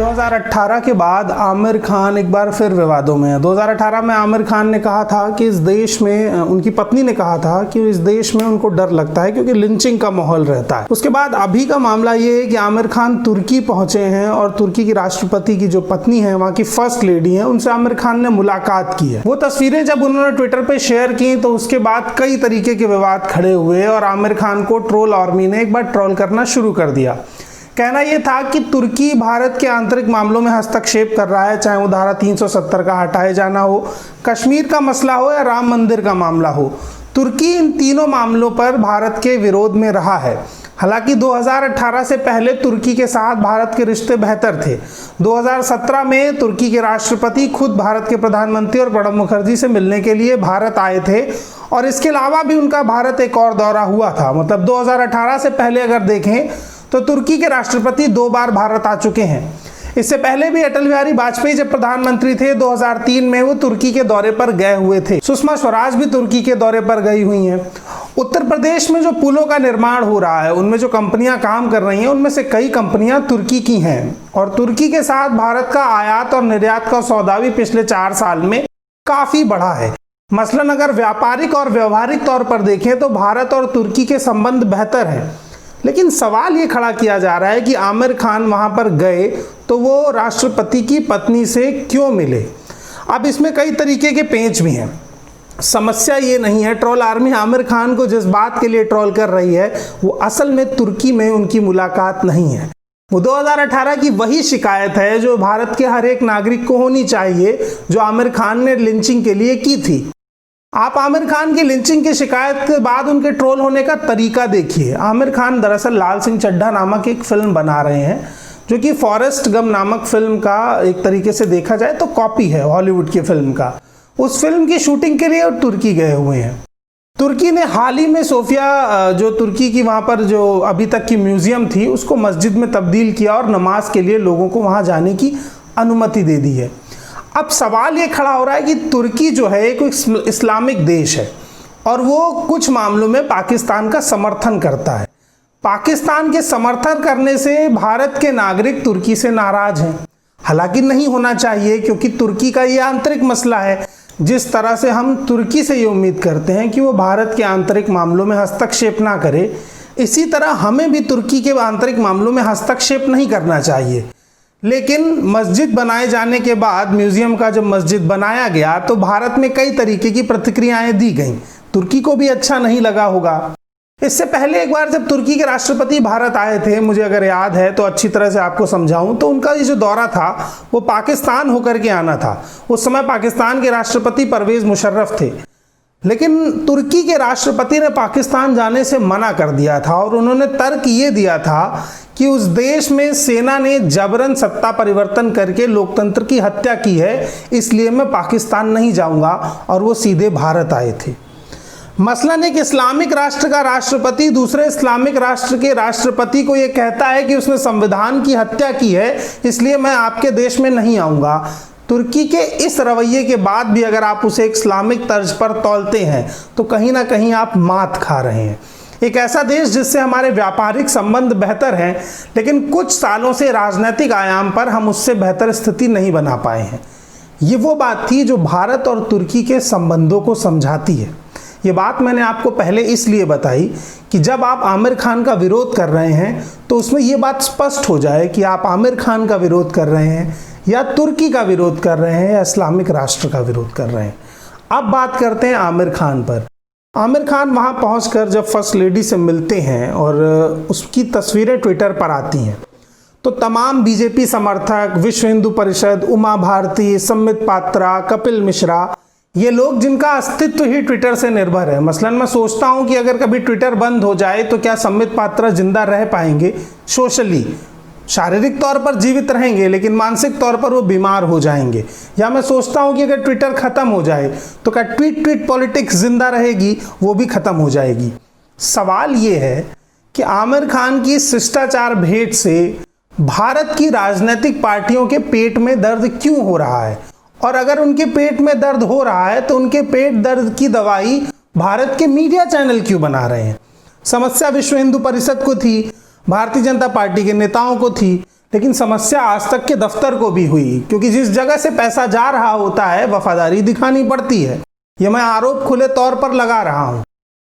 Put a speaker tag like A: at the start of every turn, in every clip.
A: 2018 के बाद आमिर खान एक बार फिर विवादों में है। 2018 में आमिर खान ने कहा था कि इस देश में, उनकी पत्नी ने कहा था कि इस देश में उनको डर लगता है क्योंकि लिंचिंग का माहौल रहता है। उसके बाद अभी का मामला ये है कि आमिर खान तुर्की पहुंचे हैं और तुर्की की राष्ट्रपति की जो पत्नी है, वहाँ की फर्स्ट लेडी है, उनसे आमिर खान ने मुलाकात की है। वो तस्वीरें जब उन्होंने ट्विटर पे शेयर की तो उसके बाद कई तरीके के विवाद खड़े हुए और आमिर खान को ट्रोल आर्मी ने एक बार ट्रोल करना शुरू कर दिया। कहना यह था कि तुर्की भारत के आंतरिक मामलों में हस्तक्षेप कर रहा है, चाहे वो धारा 370 का हटाए जाना हो, कश्मीर का मसला हो या राम मंदिर का मामला हो। तुर्की इन तीनों मामलों पर भारत के विरोध में रहा है। हालांकि 2018 से पहले तुर्की के साथ भारत के रिश्ते बेहतर थे। 2017 में तुर्की के राष्ट्रपति खुद भारत के प्रधानमंत्री और प्रणब मुखर्जी से मिलने के लिए भारत आए थे और इसके अलावा भी उनका भारत एक और दौरा हुआ था। मतलब 2018 से पहले अगर देखें तो तुर्की के राष्ट्रपति 2 बार भारत आ चुके हैं। इससे पहले भी अटल बिहारी वाजपेयी जब प्रधानमंत्री थे 2003 में वो तुर्की के दौरे पर गए हुए थे। सुषमा स्वराज भी तुर्की के दौरे पर गई हुई हैं। उत्तर प्रदेश में जो पुलों का निर्माण हो रहा है, उनमें जो कंपनियां काम कर रही हैं, उनमें से कई कंपनियां तुर्की की हैं और तुर्की के साथ भारत का आयात और निर्यात का सौदा भी पिछले 4 साल में काफी बढ़ा है। मसलन अगर व्यापारिक और व्यवहारिक तौर पर देखें तो भारत और तुर्की के संबंध बेहतर हैं। लेकिन सवाल ये खड़ा किया जा रहा है कि आमिर खान वहां पर गए तो वो राष्ट्रपति की पत्नी से क्यों मिले। अब इसमें कई तरीके के पेंच भी हैं। समस्या ये नहीं है, ट्रोल आर्मी आमिर खान को जिस बात के लिए ट्रोल कर रही है वो असल में तुर्की में उनकी मुलाकात नहीं है। वो 2018 की वही शिकायत है जो भारत के हर एक नागरिक को होनी चाहिए, जो आमिर खान ने लिंचिंग के लिए की थी। आप आमिर खान की लिंचिंग की शिकायत के बाद उनके ट्रोल होने का तरीका देखिए। आमिर खान दरअसल लाल सिंह चड्ढा नामक एक फिल्म बना रहे हैं जो कि फॉरेस्ट गम नामक फिल्म का एक तरीके से देखा जाए तो कॉपी है हॉलीवुड की फिल्म का। उस फिल्म की शूटिंग के लिए तुर्की गए हुए हैं। तुर्की ने हाल ही में सोफिया, जो तुर्की की वहाँ पर जो अभी तक की म्यूजियम थी, उसको मस्जिद में तब्दील किया और नमाज के लिए लोगों को वहाँ जाने की अनुमति दे दी है। अब सवाल ये खड़ा हो रहा है कि तुर्की जो है एक इस्लामिक देश है और वो कुछ मामलों में पाकिस्तान का समर्थन करता है। पाकिस्तान के समर्थन करने से भारत के नागरिक तुर्की से नाराज हैं। हालांकि नहीं होना चाहिए क्योंकि तुर्की का ये आंतरिक मसला है। जिस तरह से हम तुर्की से ये उम्मीद करते हैं कि वो भारत के आंतरिक मामलों में हस्तक्षेप ना करे, इसी तरह हमें भी तुर्की के आंतरिक मामलों में हस्तक्षेप नहीं करना चाहिए। लेकिन मस्जिद बनाए जाने के बाद, म्यूजियम का जब मस्जिद बनाया गया तो भारत में कई तरीके की प्रतिक्रियाएं दी गईं। तुर्की को भी अच्छा नहीं लगा होगा। इससे पहले एक बार जब तुर्की के राष्ट्रपति भारत आए थे, मुझे अगर याद है तो अच्छी तरह से आपको समझाऊं तो उनका ये जो दौरा था वो पाकिस्तान होकर के आना था। उस समय पाकिस्तान के राष्ट्रपति परवेज मुशर्रफ थे, लेकिन तुर्की के राष्ट्रपति ने पाकिस्तान जाने से मना कर दिया था और उन्होंने तर्क ये दिया था कि उस देश में सेना ने जबरन सत्ता परिवर्तन करके लोकतंत्र की हत्या की है, इसलिए मैं पाकिस्तान नहीं जाऊंगा, और वो सीधे भारत आए थे। मसलन एक इस्लामिक राष्ट्र का राष्ट्रपति दूसरे इस्लामिक राष्ट्र के राष्ट्रपति को ये कहता है कि उसने संविधान की हत्या की है, इसलिए मैं आपके देश में नहीं आऊंगा। तुर्की के इस रवैये के बाद भी अगर आप उसे इस्लामिक तर्ज पर तौलते हैं तो कहीं ना कहीं आप मात खा रहे हैं। एक ऐसा देश जिससे हमारे व्यापारिक संबंध बेहतर हैं, लेकिन कुछ सालों से राजनीतिक आयाम पर हम उससे बेहतर स्थिति नहीं बना पाए हैं। ये वो बात थी जो भारत और तुर्की के संबंधों को समझाती है। ये बात मैंने आपको पहले इसलिए बताई कि जब आप आमिर खान का विरोध कर रहे हैं तो उसमें ये बात स्पष्ट हो जाए कि आप आमिर खान का विरोध कर रहे हैं या तुर्की का विरोध कर रहे हैं या इस्लामिक राष्ट्र का विरोध कर रहे हैं। अब बात करते हैं आमिर खान पर। आमिर खान वहां पहुंचकर जब फर्स्ट लेडी से मिलते हैं और उसकी तस्वीरें ट्विटर पर आती हैं तो तमाम बीजेपी समर्थक, विश्व हिंदू परिषद, उमा भारती, सम्बित पात्रा, कपिल मिश्रा, ये लोग जिनका अस्तित्व ही ट्विटर से निर्भर है। मसलन मैं सोचता हूं कि अगर कभी ट्विटर बंद हो जाए तो क्या सम्बित पात्रा जिंदा रह पाएंगे? सोशली शारीरिक तौर पर जीवित रहेंगे लेकिन मानसिक तौर पर वो बीमार हो जाएंगे। या मैं सोचता हूं कि अगर ट्विटर खत्म हो जाए तो क्या ट्वीट पॉलिटिक्स जिंदा रहेगी? वो भी खत्म हो जाएगी। सवाल ये है कि आमिर खान की शिष्टाचार भेंट से भारत की राजनीतिक पार्टियों के पेट में दर्द क्यों हो रहा है, और अगर उनके पेट में दर्द हो रहा है तो उनके पेट दर्द की दवाई भारत के मीडिया चैनल क्यों बना रहे हैं? समस्या विश्व हिंदू परिषद को थी, भारतीय जनता पार्टी के नेताओं को थी, लेकिन समस्या आज तक के दफ्तर को भी हुई, क्योंकि जिस जगह से पैसा जा रहा होता है वफादारी दिखानी पड़ती है। यह मैं आरोप खुले तौर पर लगा रहा हूं।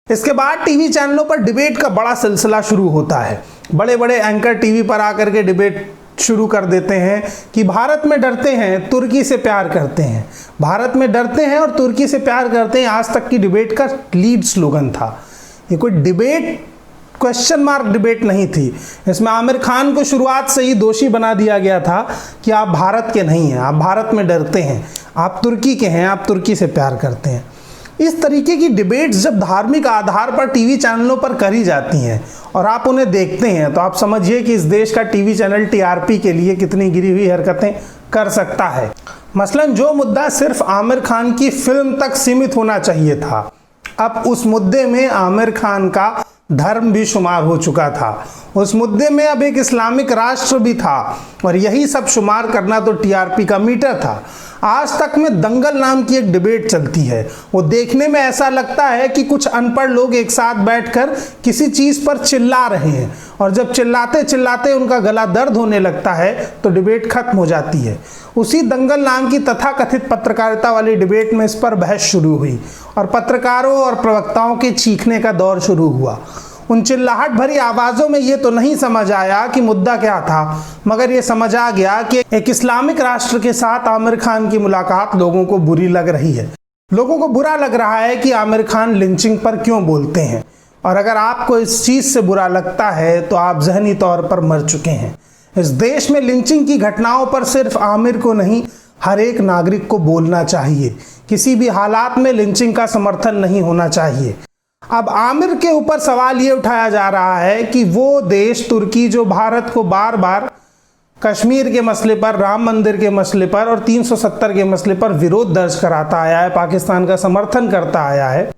A: इसके बाद टीवी चैनलों पर डिबेट का बड़ा सिलसिला शुरू होता है। बड़े बड़े एंकर टीवी पर आकर के डिबेट शुरू कर देते हैं कि भारत में डरते हैं, तुर्की से प्यार करते हैं। भारत में डरते हैं और तुर्की से प्यार करते हैं आज तक की डिबेट का लीड स्लोगन था। ये कोई डिबेट क्वेश्चन मार्क डिबेट नहीं थी। इसमें आमिर खान को शुरुआत से ही दोषी बना दिया गया था कि आप भारत के नहीं हैं, आप भारत में डरते हैं, आप तुर्की के हैं, आप तुर्की से प्यार करते हैं। इस तरीके की डिबेट्स जब धार्मिक आधार पर टीवी चैनलों पर करी जाती हैं और आप उन्हें देखते हैं, तो आप समझिए कि इस देश का टीवी चैनल टीआरपी के लिए कितनी गिरी हुई हरकतें कर सकता है। मसलन जो मुद्दा सिर्फ आमिर खान की फिल्म तक सीमित होना चाहिए था, अब उस मुद्दे में आमिर खान का धर्म भी शुमार हो चुका था। उस मुद्दे में अब एक इस्लामिक राष्ट्र भी था और यही सब शुमार करना तो टीआरपी का मीटर था। आज तक में दंगल नाम की एक डिबेट चलती है। वो देखने में ऐसा लगता है कि कुछ अनपढ़ लोग एक साथ बैठकर किसी चीज पर चिल्ला रहे हैं और जब चिल्लाते चिल्लाते उनका गला दर्द होने लगता है तो डिबेट खत्म हो जाती है। उसी दंगल नाम की तथाकथित पत्रकारिता वाली डिबेट में इस पर बहस शुरू हुई और पत्रकारों और प्रवक्ताओं के चीखने का दौर शुरू हुआ। उन चिल्लाहट भरी आवाजों में ये तो नहीं समझ आया कि मुद्दा क्या था, मगर ये समझ आ गया कि एक इस्लामिक राष्ट्र के साथ आमिर खान की मुलाकात लोगों को बुरी लग रही है। लोगों को बुरा लग रहा है कि आमिर खान लिंचिंग पर क्यों बोलते हैं, और अगर आपको इस चीज से बुरा लगता है तो आप ज़हनी तौर पर मर चुके हैं। इस देश में लिंचिंग की घटनाओं पर सिर्फ आमिर को नहीं, हर एक नागरिक को बोलना चाहिए। किसी भी हालात में लिंचिंग का समर्थन नहीं होना चाहिए। अब आमिर के ऊपर सवाल ये उठाया जा रहा है कि वो देश तुर्की जो भारत को बार बार कश्मीर के मसले पर, राम मंदिर के मसले पर और 370 के मसले पर विरोध दर्ज कराता आया है, पाकिस्तान का समर्थन करता आया है,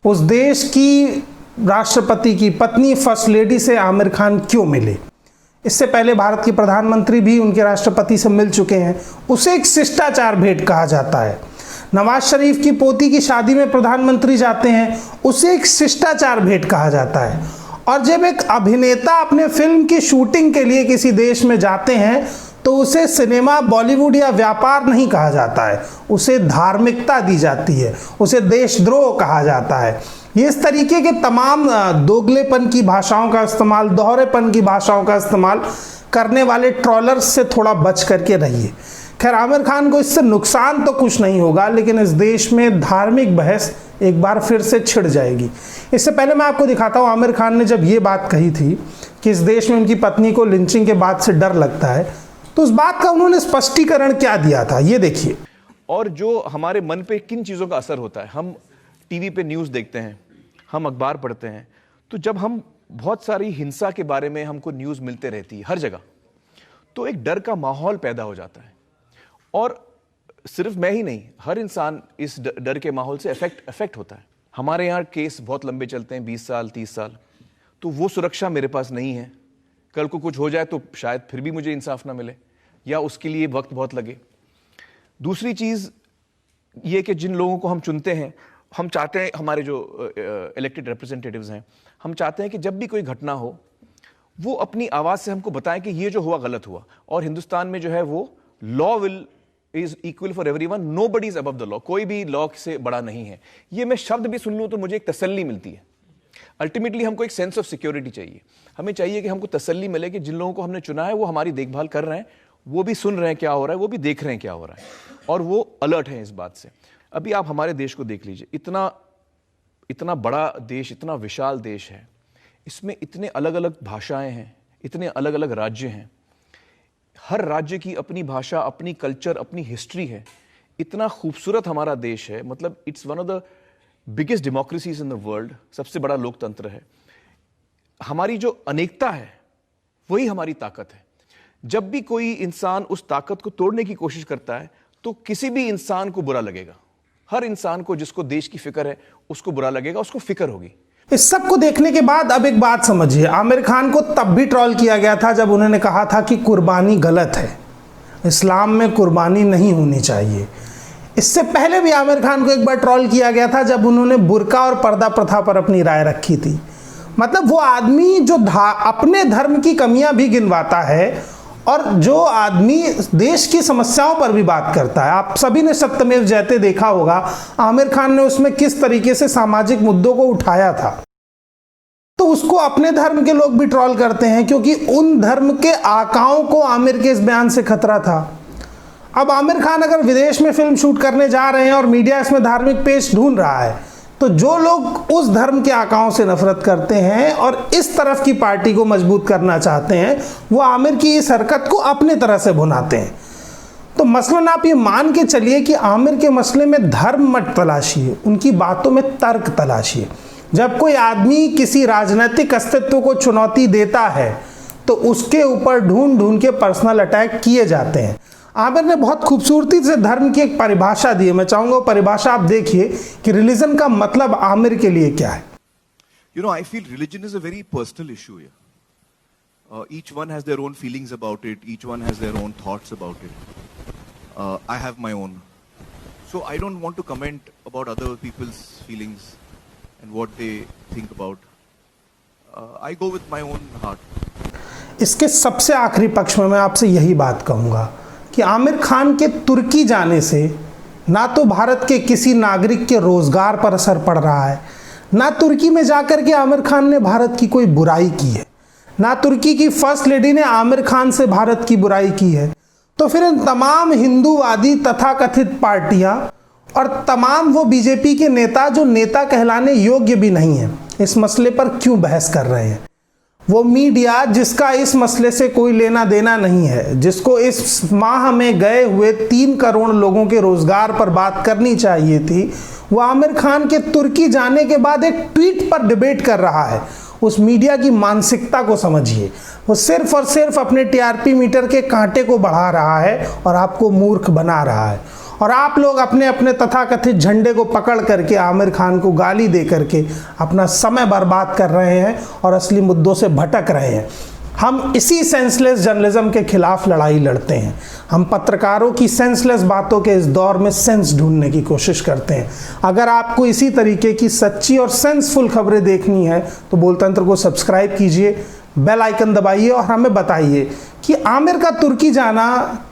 A: उस देश की राष्ट्रपति की पत्नी फर्स्ट लेडी से आमिर खान क्यों मिले? इससे पहले भारत के प्रधानमंत्री भी उनके राष्ट्रपति से मिल चुके हैं। उसे एक शिष्टाचार भेंट कहा जाता है। नवाज शरीफ की पोती की शादी में प्रधानमंत्री जाते हैं, उसे एक शिष्टाचार भेंट कहा जाता है। और जब एक अभिनेता अपने फिल्म की शूटिंग के लिए किसी देश में जाते हैं तो उसे सिनेमा, बॉलीवुड या व्यापार नहीं कहा जाता है, उसे धार्मिकता दी जाती है, उसे देशद्रोह कहा जाता है। ये इस तरीके के तमाम दोगलेपन की भाषाओं का इस्तेमाल, दोहरेपन की भाषाओं का इस्तेमाल करने वाले ट्रोलर्स से थोड़ा बच करके रहिए। खैर, आमिर खान को इससे नुकसान तो कुछ नहीं होगा, लेकिन इस देश में धार्मिक बहस एक बार फिर से छिड़ जाएगी। इससे पहले मैं आपको दिखाता हूं, आमिर खान ने जब ये बात कही थी कि इस देश में उनकी पत्नी को लिंचिंग के बाद से डर लगता है, तो उस बात का उन्होंने स्पष्टीकरण क्या दिया था, ये देखिए।
B: और जो हमारे मन पे किन चीज़ों का असर होता है, हम टीवी पे न्यूज़ देखते हैं, हम अखबार पढ़ते हैं, तो जब हम बहुत सारी हिंसा के बारे में हमको न्यूज़ मिलते रहती है हर जगह, तो एक डर का माहौल पैदा हो जाता है। और सिर्फ मैं ही नहीं, हर इंसान इस डर के माहौल से अफेक्ट होता है। हमारे यहाँ केस बहुत लंबे चलते हैं, 20 साल 30 साल, तो वो सुरक्षा मेरे पास नहीं है। कल को कुछ हो जाए तो शायद फिर भी मुझे इंसाफ ना मिले या उसके लिए वक्त बहुत लगे। दूसरी चीज़ ये कि जिन लोगों को हम चुनते हैं, हम चाहते हैं, हमारे जो इलेक्टेड रिप्रेजेंटेटिव्स हैं, हम चाहते हैं कि जब भी कोई घटना हो वो अपनी आवाज़ से हमको बताएं कि ये जो हुआ गलत हुआ। और हिंदुस्तान में जो है वो law will is equal for everyone, nobody is above the law, कोई भी लॉ से बड़ा नहीं है। ये मैं शब्द भी सुन लूं तो मुझे एक तसल्ली मिलती है। अल्टीमेटली हमको एक सेंस ऑफ सिक्योरिटी चाहिए। हमें चाहिए कि हमको तसल्ली मिले कि जिन लोगों को हमने चुना है वो हमारी देखभाल कर रहे हैं, वो भी सुन रहे हैं क्या हो रहा है, वो भी देख रहे हैं क्या हो रहा है, और वो अलर्ट हैं इस बात से। अभी आप हमारे देश को देख लीजिए, इतना बड़ा देश, इतना विशाल देश है, इसमें इतने अलग अलग भाषाएं हैं, इतने अलग अलग राज्य हैं, हर राज्य की अपनी भाषा, अपनी कल्चर, अपनी हिस्ट्री है। इतना खूबसूरत हमारा देश है, मतलब it's one of the biggest democracies in the world, सबसे बड़ा लोकतंत्र है। हमारी जो अनेकता है वही हमारी ताकत है। जब भी कोई इंसान उस ताकत को तोड़ने की कोशिश करता है तो किसी भी इंसान को बुरा लगेगा। हर इंसान को, जिसको देश की फिक्र है, उसको बुरा लगेगा, उसको फिक्र होगी।
A: इस सब को देखने के बाद अब एक बात समझिए, आमिर खान को तब भी ट्रोल किया गया था जब उन्होंने कहा था कि कुर्बानी गलत है, इस्लाम में कुर्बानी नहीं होनी चाहिए। इससे पहले भी आमिर खान को एक बार ट्रोल किया गया था जब उन्होंने बुर्का और पर्दा प्रथा पर अपनी राय रखी थी। मतलब वो आदमी जो अपने धर्म की कमियां भी गिनवाता है और जो आदमी देश की समस्याओं पर भी बात करता है, आप सभी ने सत्यमेव जयते देखा होगा, आमिर खान ने उसमें किस तरीके से सामाजिक मुद्दों को उठाया था। तो उसको अपने धर्म के लोग भी ट्रोल करते हैं क्योंकि उन धर्म के आकाओं को आमिर के इस बयान से खतरा था। अब आमिर खान अगर विदेश में फिल्म शूट करने जा रहे हैं और मीडिया इसमें धार्मिक पेश ढूंढ रहा है, तो जो लोग उस धर्म के आकाओं से नफरत करते हैं और इस तरफ की पार्टी को मजबूत करना चाहते हैं, वो आमिर की इस हरकत को अपने तरह से भुनाते हैं। तो मसलन आप ये मान के चलिए कि आमिर के मसले में धर्म मत तलाशिए, उनकी बातों में तर्क तलाशिए। जब कोई आदमी किसी राजनीतिक अस्तित्व को चुनौती देता है तो उसके ऊपर ढूंढ ढूंढ के पर्सनल अटैक किए जाते हैं। आमिर ने बहुत खूबसूरती से धर्म की एक परिभाषा दी है, मैं चाहूंगा परिभाषा आप देखिए कि रिलीजन का मतलब आमिर के लिए क्या है।
C: You know, I feel religion is a very personal issue here. Each one has their own feelings about it. Each one has their own thoughts about it. I have my own. So I don't want to comment about other people's feelings and what they think about. I go with my own heart.
A: इसके सबसे आखिरी पक्ष में मैं आपसे यही बात कहूँगा कि आमिर खान के तुर्की जाने से ना तो भारत के किसी नागरिक के रोजगार पर असर पड़ रहा है, ना तुर्की में जाकर के आमिर खान ने भारत की कोई बुराई की है, ना तुर्की की फर्स्ट लेडी ने आमिर खान से भारत की बुराई की है। तो फिर इन तमाम हिंदूवादी तथाकथित पार्टियां और तमाम वो बीजेपी के नेता जो नेता कहलाने योग्य भी नहीं है, इस मसले पर क्यों बहस कर रहे हैं? वो मीडिया जिसका इस मसले से कोई लेना देना नहीं है, जिसको इस माह में गए हुए 3 करोड़ लोगों के रोजगार पर बात करनी चाहिए थी, वो आमिर खान के तुर्की जाने के बाद एक ट्वीट पर डिबेट कर रहा है। उस मीडिया की मानसिकता को समझिए। वो सिर्फ और सिर्फ अपने टीआरपी मीटर के कांटे को बढ़ा रहा है और आपको मूर्ख बना रहा है। और आप लोग अपने अपने तथाकथित झंडे को पकड़ करके आमिर खान को गाली दे करके अपना समय बर्बाद कर रहे हैं और असली मुद्दों से भटक रहे हैं। हम इसी सेंसलेस जर्नलिज्म के खिलाफ लड़ाई लड़ते हैं। हम पत्रकारों की सेंसलेस बातों के इस दौर में सेंस ढूंढने की कोशिश करते हैं। अगर आपको इसी तरीके की सच्ची और सेंसफुल खबरें देखनी है तो बोलतंत्र को सब्सक्राइब कीजिए, बेल आइकन दबाइए और हमें बताइए कि आमिर का तुर्की जाना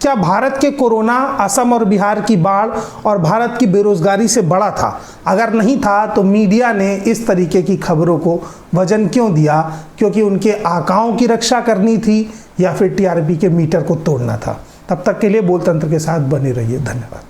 A: क्या भारत के कोरोना, असम और बिहार की बाढ़ और भारत की बेरोजगारी से बड़ा था? अगर नहीं था तो मीडिया ने इस तरीके की खबरों को वजन क्यों दिया? क्योंकि उनके आकाओं की रक्षा करनी थी या फिर टीआरपी के मीटर को तोड़ना था? तब तक के लिए बोलतंत्र के साथ बने रहिए। धन्यवाद।